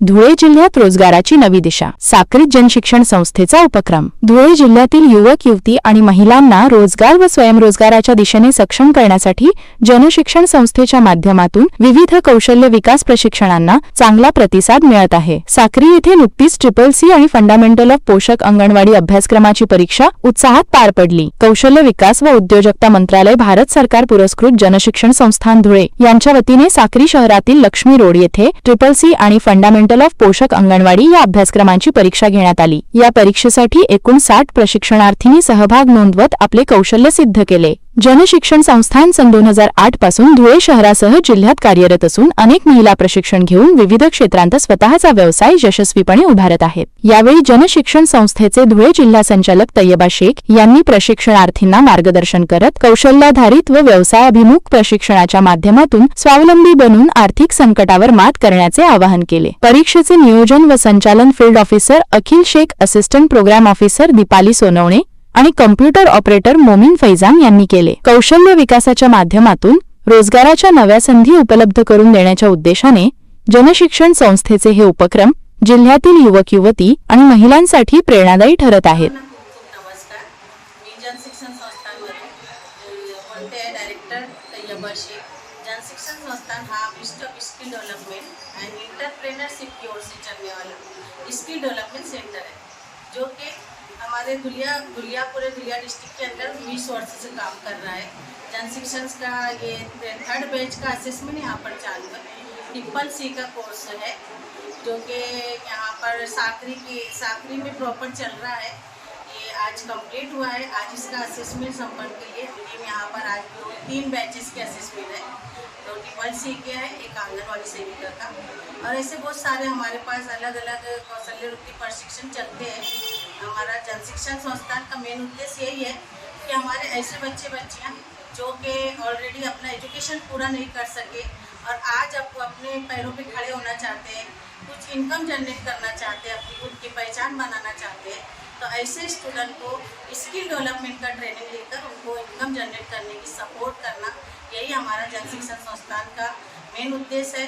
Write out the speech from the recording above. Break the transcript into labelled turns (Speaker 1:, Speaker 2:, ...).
Speaker 1: धुळे जिल्ह्यात रोजगाराची नवी दिशा, साक्रीत जनशिक्षण संस्थेचा उपक्रम। धुळे जिल्ह्यातील युवक युवती आणि महिलांना रोजगार व स्वयंरोजगाराच्या दिशेने सक्षम करण्यासाठी जनशिक्षण संस्थेच्या माध्यमातून विविध कौशल्य विकास प्रशिक्षणांना चांगला प्रतिसाद मिळत आहे। साक्री येथे नुकतीच CCC आणि फंडामेंटल ऑफ पोषक अंगणवाडी अभ्यासक्रमाची परीक्षा उत्साहात पार पडली। कौशल्य विकास व उद्योजकता मंत्रालय, भारत सरकार पुरस्कृत जनशिक्षण संस्थान धुळे यांच्या वतीने साक्री शहरातील लक्ष्मी रोड येथे CCC आणि फंडामेंटल ऑफ पोषक अंगणवाडी या अभ्यासक्रमांची परीक्षा घेण्यात आली। या परीक्षेसाठी एकूण 60 प्रशिक्षणार्थींनी सहभाग नोंदवत आपले कौशल्य सिद्ध केले। जनशिक्षण संस्थान सन 2008 पासून धुळे शहरासह जिल्ह्यात कार्यरत असून अनेक महिला प्रशिक्षण घेऊन विविध क्षेत्रांत स्वतःचा व्यवसाय यशस्वीपणे उभारत आहेत। यावेळी जनशिक्षण संस्थेचे धुळे जिल्हा संचालक तैयबा शेख यांनी प्रशिक्षणार्थींना मार्गदर्शन करत कौशल्याधारित व व्यवसायाभिमुख प्रशिक्षणाच्या माध्यमातून स्वावलंबी बनून आर्थिक संकटावर मात करण्याचे आवाहन केले। परीक्षेचे नियोजन व संचालन field officer Akhil Shaikh, assistant programme officer Deepali Sonawane आणि कम्प्युटर ऑपरेटर मोमीन फैजान यांनी केले। कौशल्य विकासाच्या माध्यमातून रोजगाराच्या नव्या संधी उपलब्ध करून देण्याच्या उद्देशाने जनशिक्षण संस्थेचे हे उपक्रम जिल्ह्यातील युवक युवती आणि महिलांसाठी प्रेरणादायी ठरत आहेत।
Speaker 2: नमस्कार, मी जनशिक्षण संस्थांमध्ये डायरेक्टर तैयबा शेख। जनशिक्षण संस्थान हा स्किल डेवलपमेंट एंड एंटरप्रेन्योरशिप की ओर से चलने वाला स्किल डेवलपमेंट सेंटर है, जो कि हमारे पूरे धुलिया डिस्ट्रिक्ट के अंदर 20 वर्ष से काम कर रहा है। जनशिक्षण का ये 3rd बैच का असेसमेंट यहाँ पर चालू है। CCC का कोर्स है, जो कि यहाँ पर साकरी में प्रॉपर चल रहा है। ये आज कंप्लीट हुआ है। आज इसका असेसमेंट संपन्न के लिए टीम यहाँ पर आज 3 बैचेस के असेसमेंट है। 2 CCC के है, एक आंगनवाड़ी सेविका का, और ऐसे बहुत सारे हमारे पास अलग अलग कौशल्य रूपी प्रशिक्षण चलते हैं। हमारा जनशिक्षण संस्थान का मेन उद्देश्य यही है कि हमारे ऐसे बच्चियाँ जो कि ऑलरेडी अपना एजुकेशन पूरा नहीं कर सके और आज अपने पैरों पे खड़े होना चाहते हैं, कुछ इनकम जनरेट करना चाहते हैं, अपनी खुद की पहचान बनाना चाहते हैं, तो ऐसे स्टूडेंट को स्किल डेवलपमेंट का ट्रेनिंग लेकर उनको इनकम जनरेट करने की सपोर्ट करना, यही हमारा जनशिक्षण संस्थान का मेन उद्देश्य है।